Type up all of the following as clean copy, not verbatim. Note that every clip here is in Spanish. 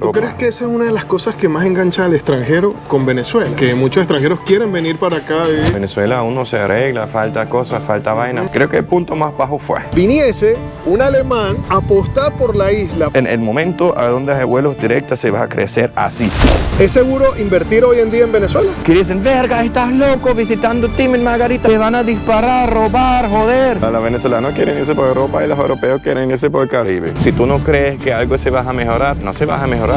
¿Tú crees que esa es una de las cosas que más engancha al extranjero con Venezuela? Que muchos extranjeros quieren venir para acá. Venezuela aún no se arregla, falta cosas, falta vaina. Creo que el punto más bajo fue viniese un alemán a apostar por la isla. en el momento a donde hay vuelos directos se va a crecer así. ¿Es seguro invertir hoy en día en Venezuela? Que dicen, verga, estás loco visitando Tim en Margarita, te van a disparar, robar, joder. Los venezolanos quieren irse por Europa y los europeos quieren irse por el Caribe. Si tú no crees que algo se va a mejorar, no se va a mejorar.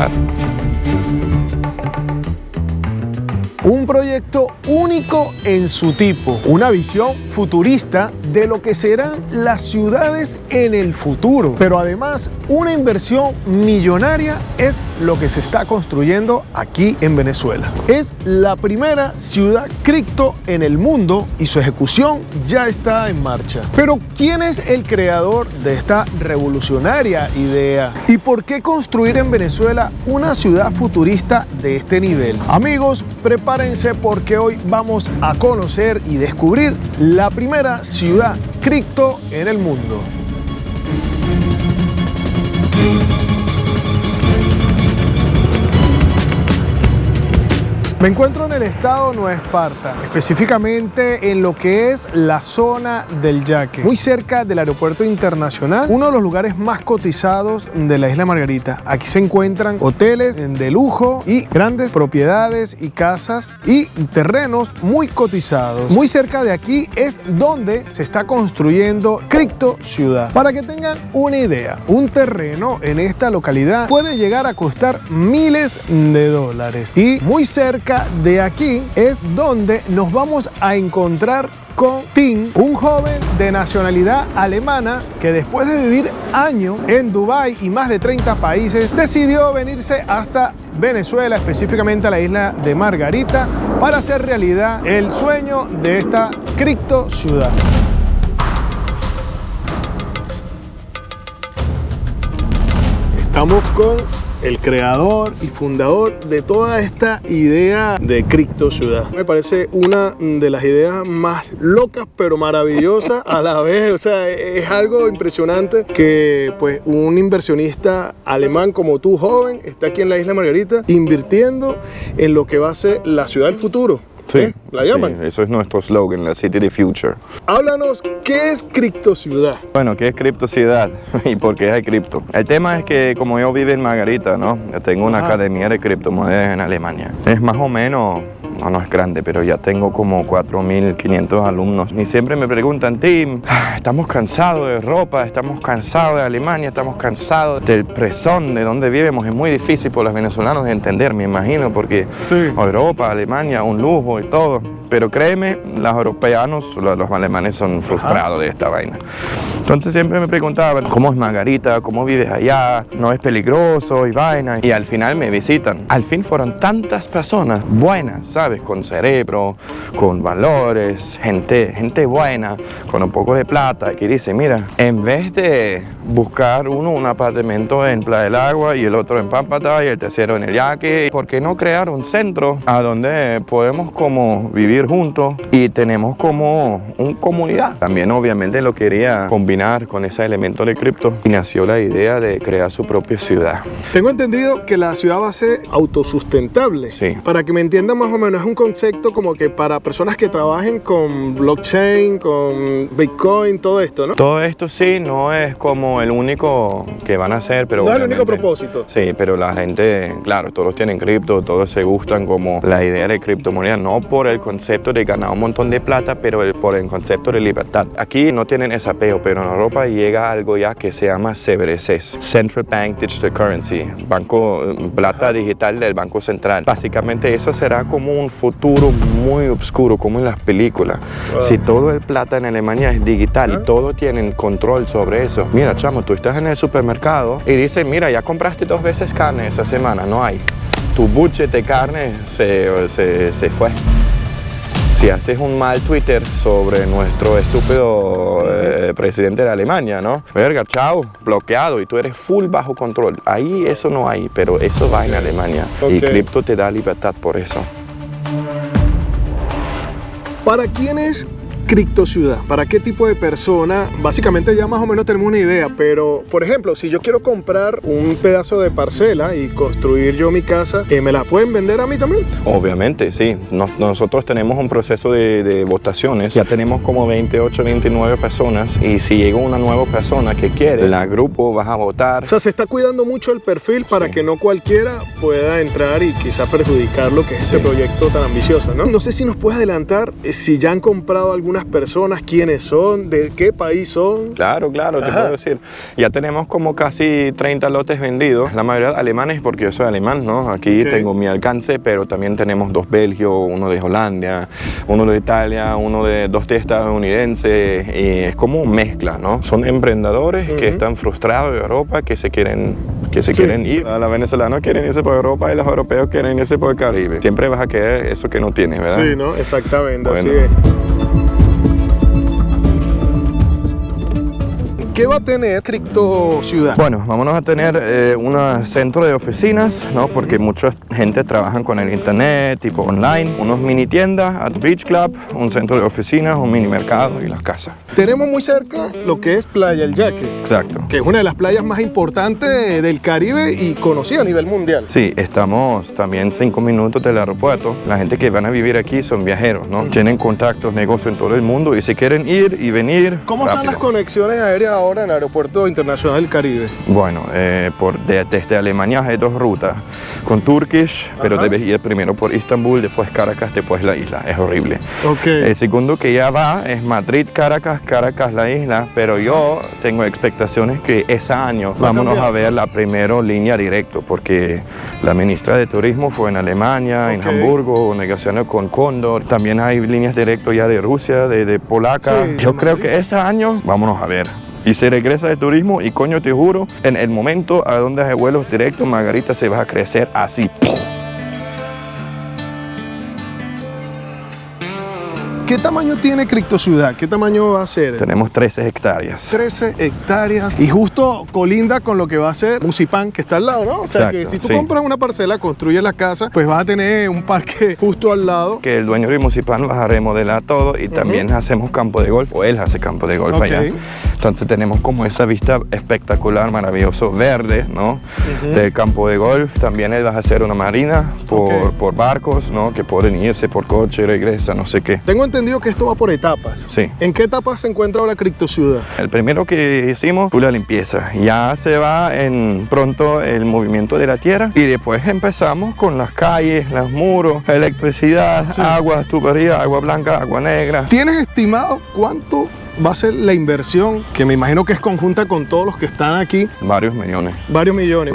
Un proyecto único en su tipo, una visión futurista de lo que serán las ciudades en el futuro. Pero además, una inversión millonaria es lo que se está construyendo aquí en Venezuela. Es la primera ciudad cripto en el mundo y su ejecución ya está en marcha. Pero ¿quién es el creador de esta revolucionaria idea? ¿Y por qué construir en Venezuela una ciudad futurista de este nivel? Amigos, prepárense porque hoy vamos a conocer y descubrir la primera ciudad cripto en el mundo. Me encuentro en el estado Nueva Esparta, específicamente en lo que es la zona del Yaque, muy cerca del aeropuerto internacional, uno de los lugares más cotizados de la isla Margarita. Aquí se encuentran hoteles de lujo y grandes propiedades y casas y terrenos muy cotizados. Muy cerca de aquí es donde se está construyendo Cripto Ciudad. Para que tengan una idea, un terreno en esta localidad puede llegar a costar miles de dólares y muy cerca de aquí es donde nos vamos a encontrar con Tim, un joven de nacionalidad alemana que después de vivir años en Dubái y más de 30 países, decidió venirse hasta Venezuela, específicamente a la isla de Margarita, para hacer realidad el sueño de esta cripto ciudad. Estamos con el creador y fundador de toda esta idea de Cripto Ciudad. Me parece una de las ideas más locas pero maravillosas a la vez. O sea, es algo impresionante que pues un inversionista alemán como tú, joven, está aquí en la isla Margarita invirtiendo en lo que va a ser la ciudad del futuro. Sí, ¿La llaman? Sí, eso es nuestro slogan, la City of the Future. Háblanos, ¿qué es Cripto Ciudad? Bueno, ¿qué es Cripto Ciudad? ¿Y por qué hay cripto? El tema es que como yo vivo en Margarita, ¿no? Yo tengo una academia de criptomonedas en Alemania. Es más o menos, no es grande, pero ya tengo como 4.500 alumnos. Y siempre me preguntan, Tim, estamos cansados de Europa, estamos cansados de Alemania, estamos cansados del presón de donde vivimos. Es muy difícil por los venezolanos de entender, me imagino, porque sí. Europa, Alemania, un lujo y todo. Pero créeme, los europeanos, los alemanes son frustrados de esta vaina. Entonces siempre me preguntaban, ¿cómo es Margarita? ¿Cómo vives allá? ¿No es peligroso y vaina? Y al final me visitan. Al fin fueron tantas personas buenas, ¿sabes? Con cerebro, con valores, gente buena, con un poco de plata, que dice, mira, en vez de buscar uno un apartamento en Playa del Agua y el otro en Pámpata y el tercero en el Yaque, ¿por qué no crear un centro a donde podemos como vivir juntos y tenemos como una comunidad? También obviamente lo quería combinar con ese elemento de cripto y nació la idea de crear su propia ciudad. Tengo entendido que la ciudad va a ser autosustentable. Sí. Para que me entiendan más o menos, es un concepto como que para personas que trabajen con blockchain, con Bitcoin, todo esto, ¿no? Todo esto sí, no es como el único que van a hacer, pero no es el único propósito. Sí, pero la gente, claro, todos tienen cripto, todos se gustan como la idea de criptomoneda, no por el concepto de ganar un montón de plata, pero por el concepto de libertad. Aquí no tienen ese apego, pero en Europa llega algo ya que se llama CBDCs, Central Bank Digital Currency, plata digital del Banco Central. Básicamente eso será como un futuro muy oscuro, como en las películas. Si todo el plata en Alemania es digital y todos tienen control sobre eso. Mira, chamo, tú estás en el supermercado y dices, mira, ya compraste 2 veces carne esta semana, no hay. Tu budget de carne se fue. Si haces un mal Twitter sobre nuestro estúpido presidente de Alemania, ¿no? Verga, chao, bloqueado y tú eres full bajo control. Ahí eso no hay, pero eso va en Alemania. Okay. Y cripto te da libertad por eso. ¿Para quiénes Criptociudad, ¿para qué tipo de persona? Básicamente ya más o menos tenemos una idea, pero por ejemplo, si yo quiero comprar un pedazo de parcela y construir yo mi casa, ¿me la pueden vender a mí también? Obviamente, sí. Nosotros tenemos un proceso de votaciones. Ya tenemos como 28, 29 personas y si llega una nueva persona que quiere, el grupo va a votar. O sea, se está cuidando mucho el perfil para que no cualquiera pueda entrar y quizás perjudicar lo que es este proyecto tan ambicioso, ¿no? No sé si nos puedes adelantar si ya han comprado algunas personas, quiénes son, de qué país son. Claro, te puedo decir. Ya tenemos como casi 30 lotes vendidos, la mayoría alemanes porque yo soy alemán, ¿no? Aquí tengo mi alcance, pero también tenemos 2 Belgios, uno de Holanda, uno de Italia, dos de estadounidenses, y es como mezcla, ¿no? Son emprendedores que están frustrados de Europa, que se quieren ir. Los venezolanos quieren irse por Europa y los europeos quieren irse por el Caribe. Siempre vas a querer eso que no tienes, ¿verdad? Sí, ¿no? Exactamente, bueno. Así es. ¿Qué va a tener Criptociudad? Bueno, vámonos a tener un centro de oficinas, ¿no? Porque mucha gente trabaja con el internet, tipo online, unos mini tiendas, at Beach Club, un centro de oficinas, un mini mercado y las casas. Tenemos muy cerca lo que es Playa El Yaque. Exacto. Que es una de las playas más importantes del Caribe y conocida a nivel mundial. Sí, estamos también 5 minutos del aeropuerto. La gente que van a vivir aquí son viajeros, ¿no? Tienen contactos, negocios en todo el mundo y si quieren ir y venir, ¿Cómo rápido. están las conexiones aéreas ahora en el Aeropuerto Internacional del Caribe? Bueno, desde Alemania hay 2 rutas con Turkish, pero debes ir primero por Istambul, después Caracas, después la isla. Es horrible. El segundo que ya va es Madrid, Caracas, la isla, pero yo tengo expectaciones que ese año vámonos a ver la primera línea directo, porque la ministra de Turismo fue en Alemania, en Hamburgo, negociando con Condor. También hay líneas directas ya de Rusia, de Polaca. Sí, yo creo que ese año vámonos a ver. Y se regresa de turismo y coño te juro, en el momento a donde hay vuelos directos, Margarita se va a crecer así. ¿Qué tamaño tiene Criptociudad? ¿Qué tamaño va a ser? Tenemos 13 hectáreas. 13 hectáreas y justo colinda con lo que va a ser Musipan, que está al lado, ¿no? O sea, Exacto, que si tú compras una parcela, construyes la casa, pues vas a tener un parque justo al lado. Que el dueño de Musipan va a remodelar todo y también hacemos campo de golf, o él hace campo de golf allá. Entonces tenemos como esa vista espectacular, maravilloso, verde, ¿no? Del campo de golf. También él va a hacer una marina por barcos, ¿no? Que pueden irse por coche, regresa, no sé qué. Tengo entendido que esto va por etapas. Sí. ¿En qué etapa se encuentra ahora Criptociudad? El primero que hicimos fue la limpieza. Ya se va en pronto el movimiento de la tierra y después empezamos con las calles, los muros, electricidad, agua, tubería, agua blanca, agua negra. ¿Tienes estimado cuánto va a ser la inversión, que me imagino que es conjunta con todos los que están aquí? Varios millones. Varios millones.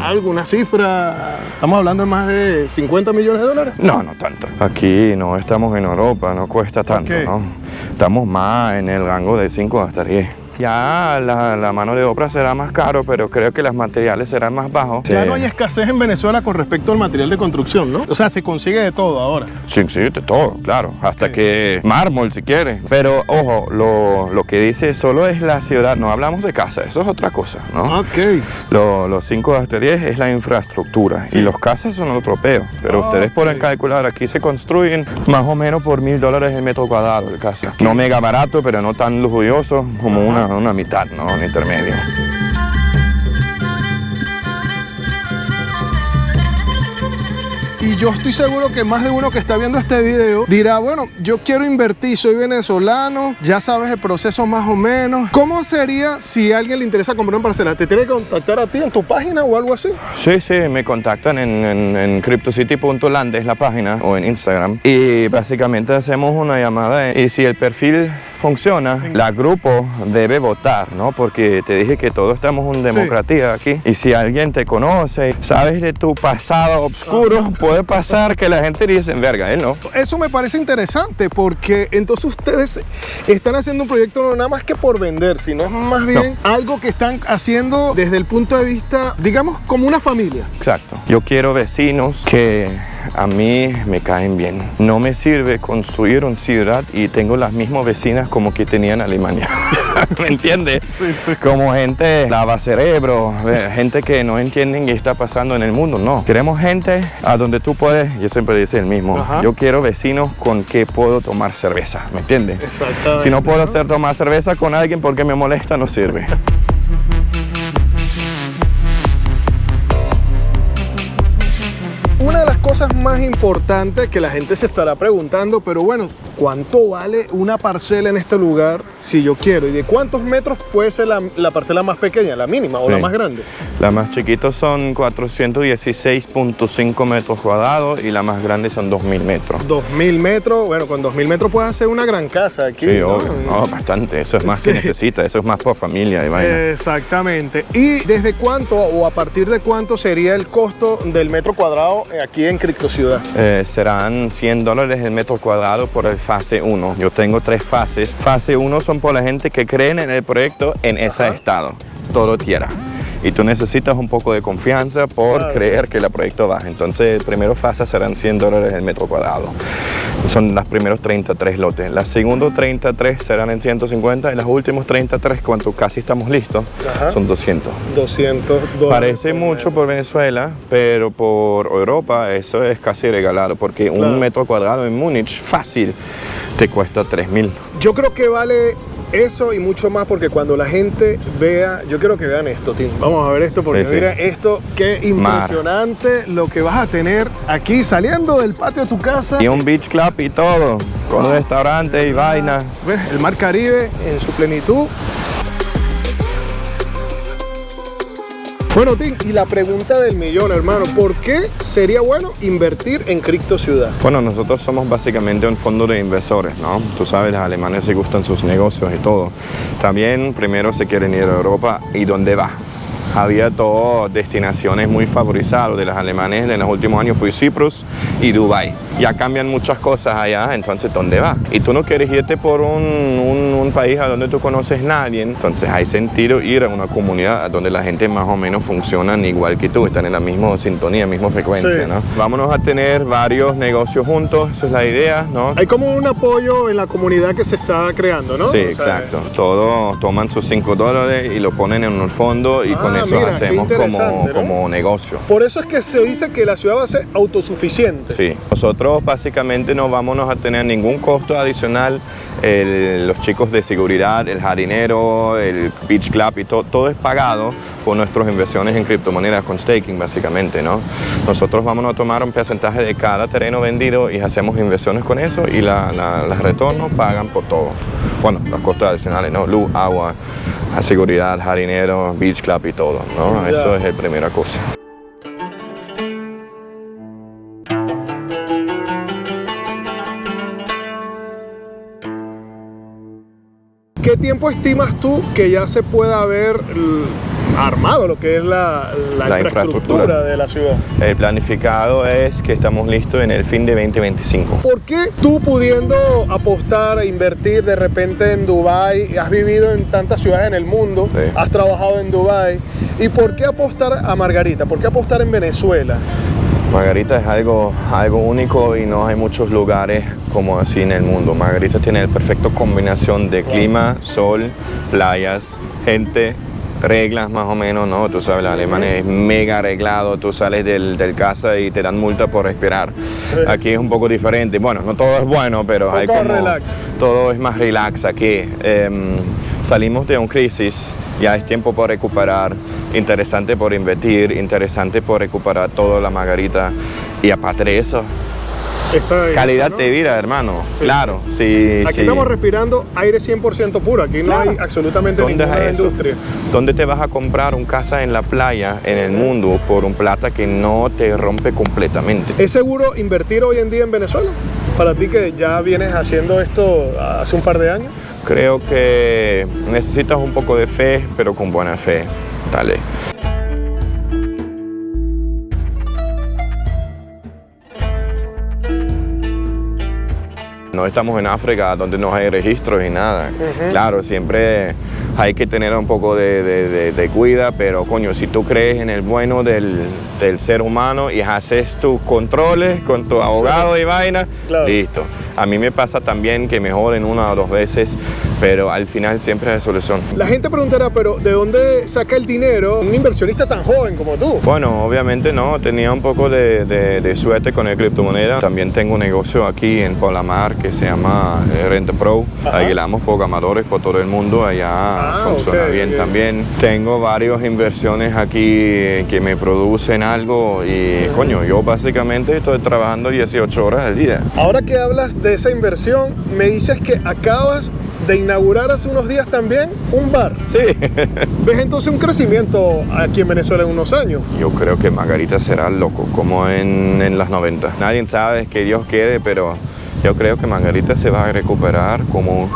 ¿Alguna cifra? ¿Estamos hablando de más de 50 millones de dólares? No, no tanto. Aquí no estamos en Europa, no cuesta tanto, ¿no? Estamos más en el rango de 5 hasta 10. Ya la mano de obra será más caro, pero creo que los materiales serán más bajos. Ya no hay escasez en Venezuela con respecto al material de construcción, ¿no? O sea, se consigue de todo ahora. Sí, de todo, claro. Hasta que mármol, si quieres. Pero, ojo, lo que dice solo es la ciudad. No hablamos de casa, eso es otra cosa, ¿no? Los 5 hasta 10 es la infraestructura. Y los casas son otro peo. Pero ustedes pueden calcular, aquí se construyen más o menos por $1000 el metro cuadrado de casa. No mega barato, pero no tan lujoso como una mitad, ¿no? Un intermedio. Y yo estoy seguro que más de uno que está viendo este video dirá, bueno, yo quiero invertir, soy venezolano, ya sabes el proceso más o menos. ¿Cómo sería si a alguien le interesa comprar una parcela? ¿Te tiene que contactar a ti en tu página o algo así? Sí, me contactan en cryptocity.land, es la página, o en Instagram. Y básicamente hacemos una llamada y si el perfil funciona, la grupo debe votar, ¿no? Porque te dije que todos estamos en democracia aquí. Y si alguien te conoce, sabes de tu pasado oscuro, puede pasar que la gente dice, verga, él no. Eso me parece interesante porque entonces ustedes están haciendo un proyecto no nada más que por vender, sino más bien algo que están haciendo desde el punto de vista, digamos, como una familia. Exacto. Yo quiero vecinos que a mí me caen bien. No me sirve construir una ciudad y tengo las mismas vecinas como que tenía en Alemania. ¿Me entiendes? Sí, sí. Como gente lava cerebro, gente que no entiende qué está pasando en el mundo. No, queremos gente a donde tú puedes, yo siempre dice el mismo, Ajá. yo quiero vecinos con que puedo tomar cerveza, ¿me entiendes? Exactamente. Si no puedo hacer tomar cerveza con alguien porque me molesta, no sirve. Una de las cosas más importantes que la gente se estará preguntando, pero bueno, ¿cuánto vale una parcela en este lugar si yo quiero? ¿Y de cuántos metros puede ser la parcela más pequeña, la mínima o Sí. la más grande? La más chiquita son 416.5 metros cuadrados y la más grande son 2.000 metros. 2.000 metros, bueno, con 2.000 metros puedes hacer una gran casa aquí. Sí, ¿no? obvio. No, bastante. Eso es más Sí. que necesita. Eso es más por familia y vaina. Exactamente. ¿Y desde cuánto o a partir de cuánto sería el costo del metro cuadrado aquí en Criptociudad? Serán $100 el metro cuadrado por el fase 1. Yo tengo 3 fases. Fase 1 son por la gente que creen en el proyecto en ese estado. Todo tierra. Y tú necesitas un poco de confianza por Claro. creer que el proyecto va. Entonces, primera fase serán $100 el metro cuadrado. Son los primeros 33 lotes. Los segundos 33 serán en 150 y los últimos 33, cuando casi estamos listos, Ajá. son 200. $200. Parece mucho por Venezuela, pero por Europa eso es casi regalado, porque Claro. un metro cuadrado en Múnich fácil te cuesta 3.000. Yo creo que vale eso y mucho más, porque cuando la gente vea, yo quiero que vean esto, Tim. Vamos a ver esto, porque Sí, sí. mira esto, qué impresionante lo que vas a tener aquí saliendo del patio de tu casa. Y un beach club y todo, con un restaurante y vaina. ¿Ves? El mar Caribe en su plenitud. Bueno, Tim, y la pregunta del millón, hermano, ¿por qué sería bueno invertir en Criptociudad? Bueno, nosotros somos básicamente un fondo de inversores, ¿no? Tú sabes, los alemanes se gustan sus negocios y todo. También primero se quieren ir a Europa y ¿dónde va? Había todas destinaciones muy favorizadas de los alemanes en los últimos años, fue Cyprus y Dubái. Ya cambian muchas cosas allá, entonces ¿dónde va? Y tú no quieres irte por un país a donde tú conoces a nadie, entonces hay sentido ir a una comunidad donde la gente más o menos funcionan igual que tú, están en la misma sintonía, misma frecuencia, Sí. ¿no? Vámonos a tener varios negocios juntos, esa es la idea, ¿no? Hay como un apoyo en la comunidad que se está creando, ¿no? Sí, O sea, exacto. Todos toman sus $5 y lo ponen en un fondo y con eso mira, qué hacemos interesante, ¿no? como negocio. Por eso es que se dice que la ciudad va a ser autosuficiente. Sí, nosotros básicamente no vamos a tener ningún costo adicional. Los chicos de seguridad, el jardinero, el beach club y todo es pagado por nuestras inversiones en criptomonedas con staking básicamente, ¿no? Nosotros vamos a tomar un porcentaje de cada terreno vendido y hacemos inversiones con eso y los retornos pagan por todo. Bueno, los costos adicionales, ¿no? Luz, agua, seguridad, jardinero, beach club y todo, ¿no? Ya. Eso es la primera cosa. ¿Qué tiempo estimas tú que ya se pueda haber armado lo que es la infraestructura de la ciudad? El planificado es que estamos listos en el fin de 2025. ¿Por qué tú, pudiendo apostar e invertir de repente en Dubái, has vivido en tantas ciudades en el mundo, Sí. has trabajado en Dubái, y por qué apostar a Margarita? ¿Por qué apostar en Venezuela? Margarita es algo único y no hay muchos lugares como así en el mundo. Margarita tiene la perfecta combinación de clima, sol, playas, gente, reglas más o menos, ¿no? Tú sabes, el alemán es mega arreglado, tú sales del casa y te dan multa por respirar. Sí. Aquí es un poco diferente. Bueno, no todo es bueno, pero hay Poco como... relax. Todo es más relax aquí. Salimos de una crisis, ya es tiempo por recuperar, interesante por invertir, interesante por recuperar toda la Margarita y aparte de eso, calidad ¿no? de vida, hermano, Sí. claro. Sí, Aquí sí. estamos respirando aire 100% puro, aquí no Claro. hay absolutamente ¿Dónde ninguna es eso? industria. ¿Dónde te vas a comprar una casa en la playa, en el mundo, por un plata que no te rompe completamente? ¿Es seguro invertir hoy en día en Venezuela? Para ti que ya vienes haciendo esto hace un par de años. Creo que necesitas un poco de fe, pero con buena fe. Dale. No estamos en África donde no hay registros y nada. Claro, siempre hay que tener un poco de cuidado, pero coño, si tú crees en el bueno del ser humano y haces tus controles con tu abogado y vaina, claro, listo. A mí me pasa también que me joden 1 o 2 veces, pero al final siempre hay solución. La gente preguntará, pero ¿de dónde saca el dinero un inversionista tan joven como tú? Bueno, obviamente no, tenía un poco de suerte con el criptomoneda. También tengo un negocio aquí en Polamar que se llama Renta Pro. Alquilamos programadores por todo el mundo, allá funciona bien también. Tengo varias inversiones aquí que me producen algo y coño, yo básicamente estoy trabajando 18 horas al día. Ahora que hablas de esa inversión, me dices que acabas de inaugurar hace unos días también un bar. Sí. ¿Ves entonces un crecimiento aquí en Venezuela en unos años? Yo creo que Margarita será loco, como en las 90. Nadie sabe que Dios quiere, pero yo creo que Margarita se va a recuperar como...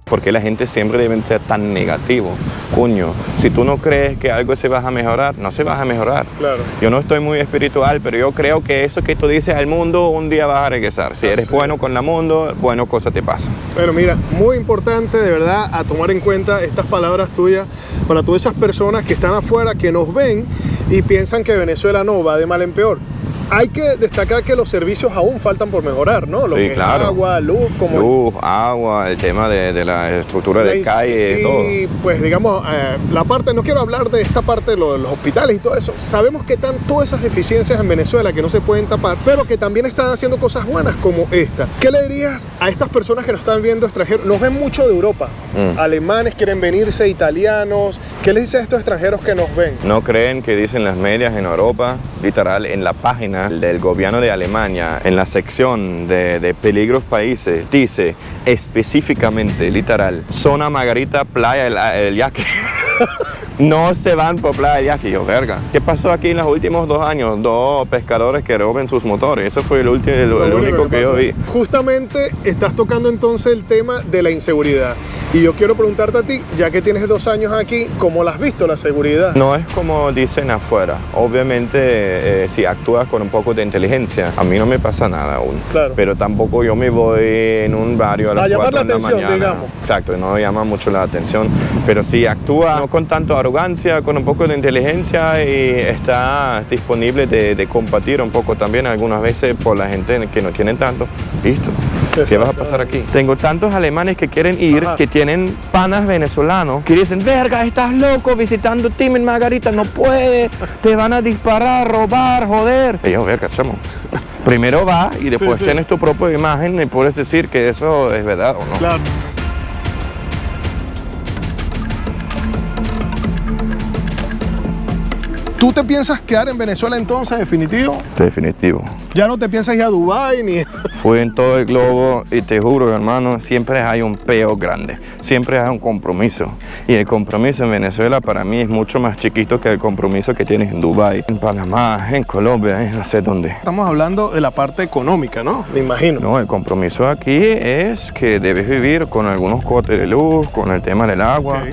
Porque la gente siempre debe ser tan negativo. Coño, si tú no crees que algo se va a mejorar, no se va a mejorar. Claro. Yo no estoy muy espiritual, pero yo creo que eso que tú dices al mundo, un día vas a regresar. Si eres bueno con el mundo, bueno, cosas te pasan. Pero mira, muy importante de verdad a tomar en cuenta estas palabras tuyas para todas esas personas que están afuera, que nos ven y piensan que Venezuela no va de mal en peor. Hay que destacar que los servicios aún faltan por mejorar, ¿no? Lo sí, que claro. Es agua, luz, como... Luz, agua, el tema de la estructura de calle, todo. Y pues digamos, la parte, no quiero hablar de esta parte de los hospitales y todo eso. Sabemos que están todas esas deficiencias en Venezuela que no se pueden tapar, pero que también están haciendo cosas buenas como esta. ¿Qué le dirías a estas personas que nos están viendo extranjeros? Nos ven mucho de Europa. Alemanes quieren venirse, italianos. ¿Qué les dices a estos extranjeros que nos ven? No creen que dicen las medias en Europa, literal, en la página del gobierno de Alemania, en la sección de peligros países, dice específicamente, literal, zona Margarita, playa el Yaqui. No se van por playa del Yaqui. Yo, verga. ¿Qué pasó aquí en los últimos 2 años? 2 pescadores que roben sus motores. Eso fue el único que yo vi. Justamente estás tocando entonces el tema de la inseguridad. Y yo quiero preguntarte a ti, ya que tienes 2 años aquí, ¿cómo la has visto la seguridad? No es como dicen afuera. Obviamente, si actúas con un poco de inteligencia, a mí no me pasa nada aún. Claro. Pero tampoco yo me voy en un barrio a las 4 de la mañana. Digamos. Exacto, no llama mucho la atención. Pero si actúa no con tanto arrogancia, con un poco de inteligencia y está disponible de compartir un poco también algunas veces por la gente que no tiene tanto, listo. ¿Qué vas a pasar aquí? Tengo tantos alemanes que quieren ir, que tienen panas venezolanos, que dicen, verga, estás loco visitando Tim en Margarita, no puedes, te van a disparar, robar, joder. Y yo, verga, chamo. Primero va y después tienes tu propia imagen y puedes decir que eso es verdad o no. Claro. ¿Tú te piensas quedar en Venezuela entonces, definitivo? Definitivo. ¿Ya no te piensas ir a Dubái ni...? Fui en todo el globo y te juro, hermano, siempre hay un peo grande. Siempre hay un compromiso. Y el compromiso en Venezuela para mí es mucho más chiquito que el compromiso que tienes en Dubái, en Panamá, en Colombia, no sé dónde. Estamos hablando de la parte económica, ¿no? Me imagino. No, el compromiso aquí es que debes vivir con algunos cortes de luz, con el tema del agua,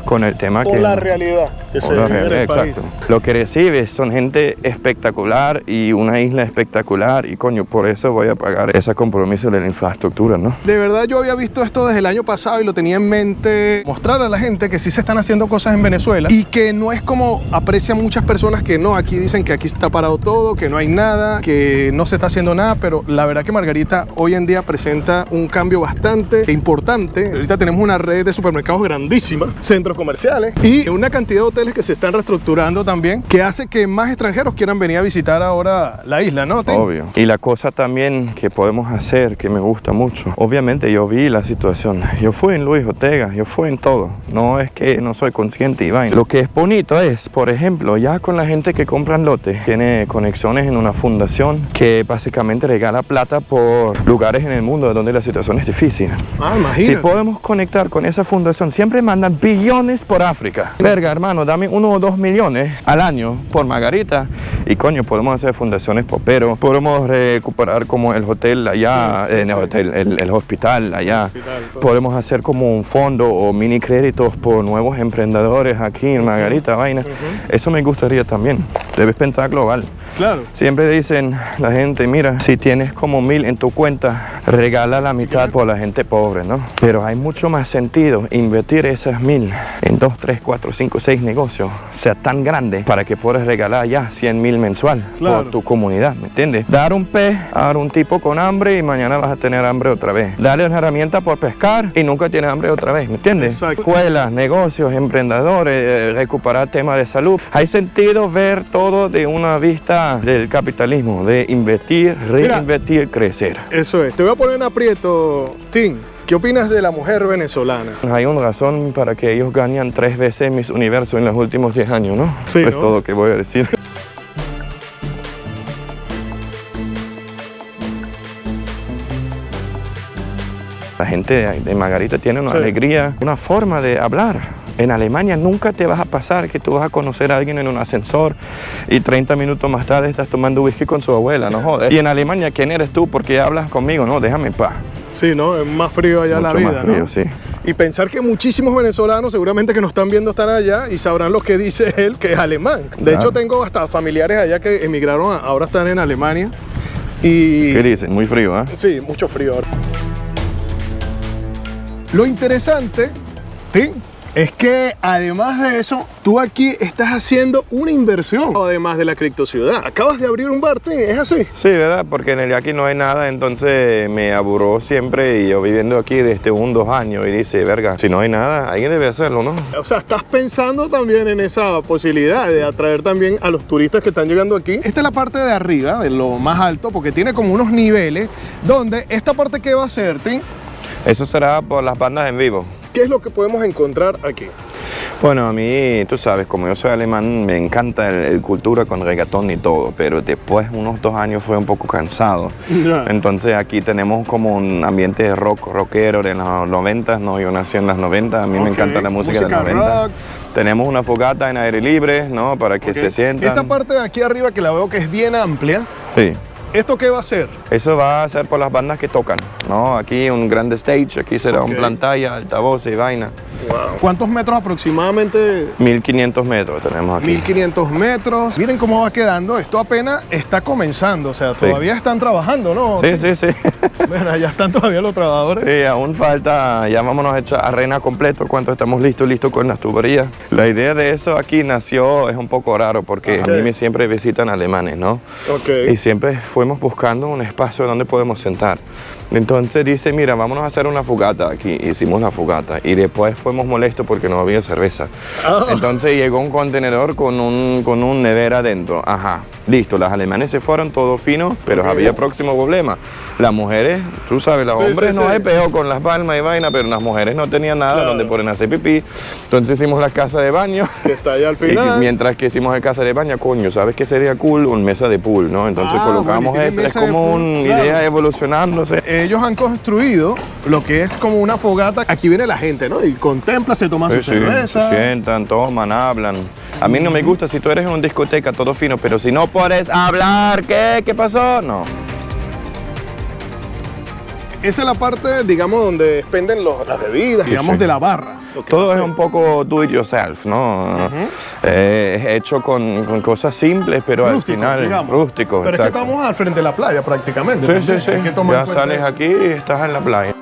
con el tema con la realidad que se vive en el país. Exacto. Lo que recibes son gente espectacular y una isla espectacular y coño, por eso voy a pagar ese compromiso de la infraestructura, ¿no? De verdad yo había visto esto desde el año pasado y lo tenía en mente, mostrar a la gente que sí se están haciendo cosas en Venezuela y que no es como aprecian muchas personas que no, aquí dicen que aquí está parado todo, que no hay nada, que no se está haciendo nada, pero la verdad que Margarita hoy en día presenta un cambio bastante importante. Ahorita tenemos una red de supermercados grandísima, centros comerciales y una cantidad de hoteles que se están reestructurando también, que hace que más extranjeros quieran venir a visitar ahora la isla, ¿no? Obvio. Y la cosa también que podemos hacer, que me gusta mucho, obviamente yo vi la situación, yo fui en Luis Ortega, yo fui en todo, no es que no soy consciente y vaina. Lo que es bonito es, por ejemplo, ya con la gente que compran lotes, tiene conexiones en una fundación que básicamente regala plata por lugares en el mundo donde la situación es difícil. Imagínate. Si podemos conectar con esa fundación, siempre mandan billones por África. Verga, hermano, dame 1 o 2 millones al año por Margarita y coño, podemos hacer fundaciones por Pero, podemos recuperar como el hotel allá, el hospital allá. Podemos hacer como un fondo o mini créditos por nuevos emprendedores aquí en Margarita, vaina. Eso me gustaría también. debes pensar global. Claro. Siempre dicen la gente, mira, si tienes como 1000 en tu cuenta, regala la mitad por la gente pobre, ¿no? Pero hay mucho más sentido invertir esas 1000 en 2, 3, 4, 5, 6 negocios, sea tan grande, para que puedas regalar ya 100.000 mensual por tu comunidad, ¿me entiendes? Dar un pez a un tipo con hambre y mañana vas a tener hambre otra vez. Darle una herramienta por pescar y nunca tienes hambre otra vez, ¿me entiendes? Exacto. Escuelas, negocios, emprendedores, recuperar temas de salud. Hay sentido ver todo de una vista del capitalismo, de invertir, reinvertir, crecer. Eso es. Te voy a poner en aprieto, Tim. ¿Qué opinas de la mujer venezolana? Hay una razón para que ellos ganan 3 veces Miss Universo en los últimos 10 años, ¿no? Sí, Es ¿no? todo lo que voy a decir. La gente de Margarita tiene una alegría, una forma de hablar. En Alemania nunca te vas a pasar que tú vas a conocer a alguien en un ascensor y 30 minutos más tarde estás tomando whisky con su abuela, no joder. Y en Alemania, ¿quién eres tú? ¿Por qué hablas conmigo? No, déjame en paz. Sí, ¿no? Es más frío allá la Mucho vida, más frío, ¿no? sí. Y pensar que muchísimos venezolanos seguramente que nos están viendo están allá y sabrán lo que dice él, que es alemán. De hecho, tengo hasta familiares allá que emigraron, ahora están en Alemania. Y ¿Qué dicen? Muy frío, ¿eh? sí, mucho frío ahora. Lo interesante, ¿sí?, es que además de eso, tú aquí estás haciendo una inversión, además de la criptociudad. Acabas de abrir un bar, ¿sí? ¿Es así? Sí, ¿verdad? Porque en el aquí no hay nada, entonces me aburró siempre y yo viviendo aquí desde 2 años y dice, verga, si no hay nada, alguien debe hacerlo, ¿no? O sea, estás pensando también en esa posibilidad de atraer también a los turistas que están llegando aquí. Esta es la parte de arriba, de lo más alto, porque tiene como unos niveles donde esta parte que va a ser, Tim, Eso será por las bandas en vivo. ¿qué es lo que podemos encontrar aquí? Bueno, a mí, tú sabes, como yo soy alemán, me encanta el cultura con reggaetón y todo, pero después, unos 2 años, fue un poco cansado. Ya. Entonces aquí tenemos como un ambiente de rockero de los 90, ¿no? Yo nací en los 90, a mí me encanta la música de los 90. rock. Tenemos una fogata en aire libre, ¿no? Para que se sientan. Esta parte de aquí arriba que la veo que es bien amplia, Sí. ¿esto qué va a ser? Eso va a ser por las bandas que tocan, ¿no? Aquí un grande stage, aquí será Ok. un pantalla, altavoces y vaina. Wow. ¿Cuántos metros aproximadamente? 1500 metros tenemos aquí. 1500 metros. Miren cómo va quedando. Esto apenas está comenzando. O sea, todavía están trabajando, ¿no? Sí, sí, sí. Bueno, ya están todavía los trabajadores. Sí, aún falta, ya vámonos a echar arena completo cuando estamos listos con las tuberías. La idea de eso aquí nació, es un poco raro porque Ok. a mí me siempre visitan alemanes, ¿no? Ok. Y siempre fuimos buscando un espacio donde podemos sentar. Entonces dice, mira, vámonos a hacer una fogata aquí. Hicimos la fogata y después fuimos molestos porque no había cerveza. Ah. Entonces llegó un contenedor con un nevera adentro. Ajá, listo, las alemanes se fueron todo fino, pero Ok. había próximo problema. Las mujeres, tú sabes, los Sí, hombres sí, no sí. hay peo con las palmas y vaina, pero las mujeres no tenían nada Claro. donde poder hacer pipí. Entonces hicimos la casa de baño. Que está allá al Y final. mientras que hicimos la casa de baño, coño, ¿sabes qué sería cool? Una mesa de pool, ¿no? Entonces Ah, colocamos bueno, y eso, tienen es mesa de como pool, una claro. idea evolucionándose. Ellos han construido lo que es como una fogata. Aquí viene la gente, ¿no? Y contempla, se toma Sí, su sí, cerveza. se sientan, toman, hablan. A mí no me gusta si tú eres en una discoteca, todo fino, pero si no puedes hablar, ¿qué? ¿Qué pasó? No. Esa es la parte, digamos, donde expenden las bebidas, digamos, sí. de la barra. Lo que Todo va a es ser. un poco do it yourself, ¿no? Es hecho con cosas simples, pero Rústico, al final digamos. rústico. Pero es que exacto. estamos al frente de la playa prácticamente. Sí, también. sí, Hay que sí. tomar en Ya cuenta sales eso. aquí y estás en la playa.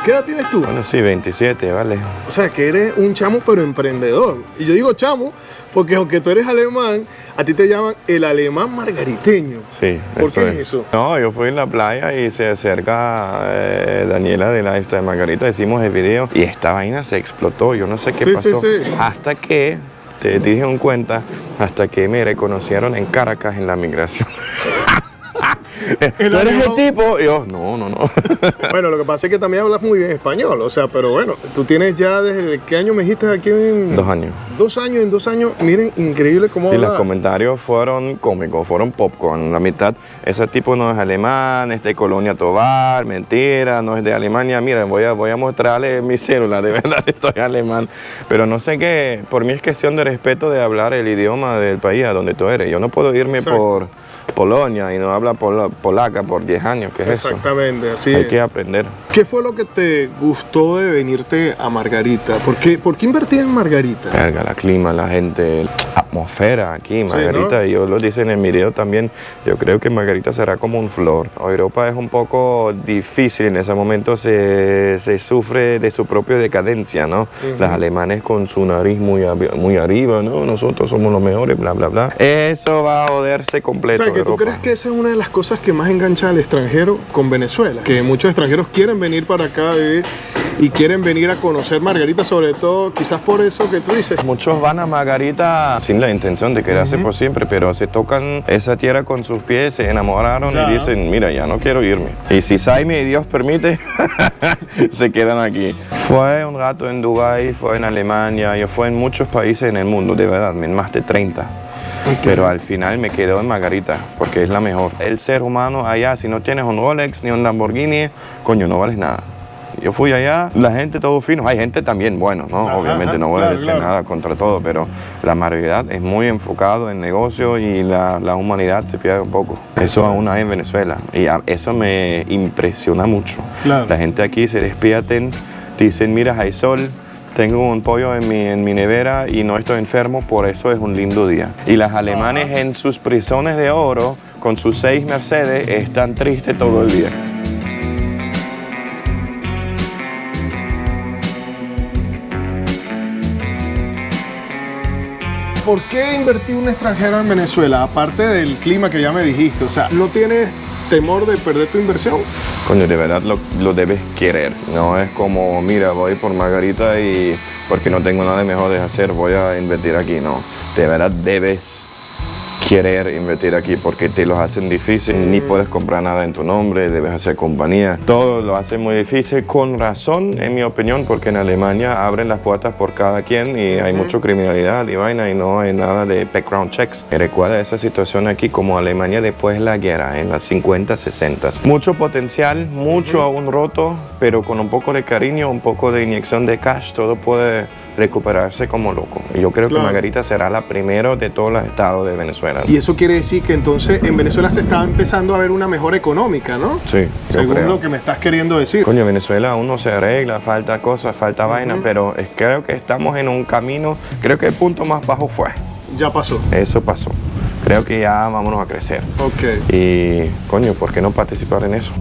¿Qué edad tienes tú? Bueno, sí, 27, vale. O sea, que eres un chamo pero emprendedor. Y yo digo chamo porque aunque tú eres alemán, a ti te llaman el alemán margariteño. Sí, ¿Por qué es eso? No, yo fui en la playa y se acerca Daniela de la esta de Margarita, hicimos el video y esta vaina se explotó, yo no sé qué Sí, pasó. sí, sí. Hasta que, te dije en cuenta, hasta que me reconocieron en Caracas en la migración. ¿Tú eres el alemán- tipo? Y yo, no. Bueno, lo que pasa es que también hablas muy bien español. O sea, pero bueno, tú tienes ya desde qué año me dijiste aquí en... 2 años. 2 años, en 2 años, miren, increíble cómo Sí, habla. los comentarios fueron cómicos, fueron popcorn. La mitad, ese tipo no es alemán, es de Colonia Tovar, mentira, no es de Alemania. Mira, voy a mostrarle mi célula, de verdad estoy alemán. Pero no sé qué, por mí es cuestión de respeto de hablar el idioma del país a donde tú eres. Yo no puedo irme Exacto. Polonia y no habla polaca por 10 años. ¿Qué es eso? Exactamente, así Hay es. que aprender. ¿Qué fue lo que te gustó de venirte a Margarita? ¿Por qué invertí en Margarita? Verga, la clima, la gente, la atmósfera aquí, Margarita, ¿no? y yo lo dije en el video también, yo creo que Margarita será como un flor. Europa es un poco difícil, en ese momento se sufre de su propia decadencia, ¿no? Los alemanes con su nariz muy arriba, ¿no? Nosotros somos los mejores, bla, bla, bla. Eso va a joderse completo. O sea, que tú Europa. crees que esa es una de las cosas que más engancha al extranjero con Venezuela, que muchos extranjeros quieren venir para acá a vivir y quieren venir a conocer Margarita, sobre todo quizás por eso que tú dices. Muchos van a Margarita sin la intención de quedarse por siempre, pero se tocan esa tierra con sus pies, se enamoraron y dicen, mira, ya no quiero irme. Y si Saime y Dios permite, se quedan aquí. Fue un rato en Dubái, fue en Alemania, yo fui en muchos países en el mundo, de verdad, en más de 30. Pero al final me quedo en Margarita, porque es la mejor. El ser humano allá, si no tienes un Rolex ni un Lamborghini, coño, no vales nada. Yo fui allá, la gente todo fino, hay gente también bueno, ¿no? Obviamente no voy a decir nada contra todo, pero la mayoría es muy enfocado en negocio y la humanidad se pierde un poco. Eso aún hay en Venezuela y eso me impresiona mucho. La gente aquí se despierten, dicen, mira, hay sol, tengo un pollo en mi nevera y no estoy enfermo, por eso es un lindo día. Y las alemanes en sus prisiones de oro, con sus 6 Mercedes, están tristes todo el día. ¿Por qué invertir un extranjero en Venezuela? Aparte del clima que ya me dijiste, o sea, ¿no tienes temor de perder tu inversión? Coño, de verdad lo debes querer. No es como, mira, voy por Margarita y porque no tengo nada mejor de hacer, voy a invertir aquí. No, de verdad debes querer invertir aquí porque te lo hacen difícil, ni puedes comprar nada en tu nombre, debes hacer compañía, todo lo hace muy difícil, con razón en mi opinión, porque en Alemania abren las puertas por cada quien y hay mucha criminalidad y vaina y no hay nada de background checks. Me recuerda esa situación aquí como Alemania después de la guerra, en las 50, 60. Mucho potencial, mucho aún roto, pero con un poco de cariño, un poco de inyección de cash, todo puede recuperarse como loco. Y yo creo que Margarita será la primera de todos los estados de Venezuela. Y eso quiere decir que entonces en Venezuela se está empezando a ver una mejora económica, ¿no? Sí, según creo. lo que me estás queriendo decir. Coño, Venezuela aún no se arregla, falta cosas, falta vaina, pero creo que estamos en un camino, creo que el punto más bajo fue. Ya pasó. Eso pasó. Creo que ya vámonos a crecer. Ok. Y, coño, ¿por qué no participar en eso?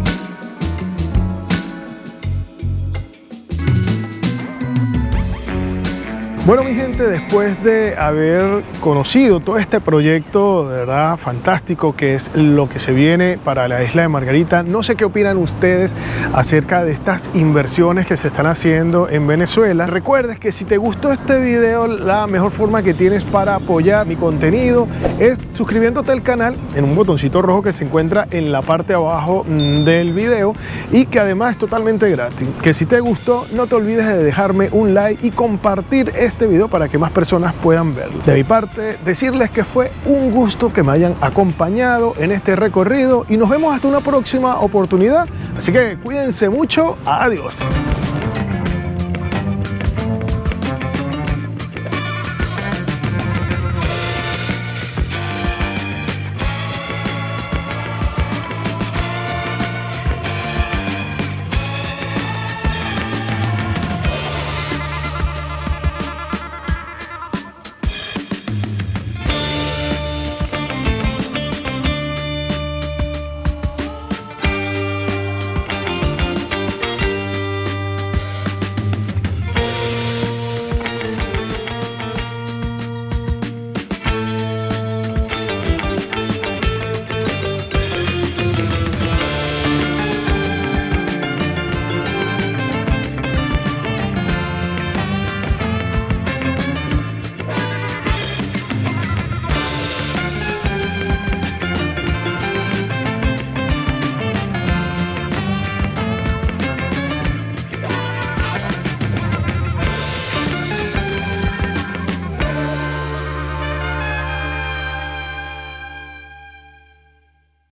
Bueno, mi gente, después de haber conocido todo este proyecto de verdad fantástico que es lo que se viene para la isla de Margarita, no sé qué opinan ustedes acerca de estas inversiones que se están haciendo en Venezuela. Recuerdes que si te gustó este video, la mejor forma que tienes para apoyar mi contenido es suscribiéndote al canal en un botoncito rojo que se encuentra en la parte de abajo del video y que además es totalmente gratis. Que si te gustó, no te olvides de dejarme un like y compartir este video para que más personas puedan verlo. De mi parte, decirles que fue un gusto que me hayan acompañado en este recorrido y nos vemos hasta una próxima oportunidad. Así que cuídense mucho. Adiós.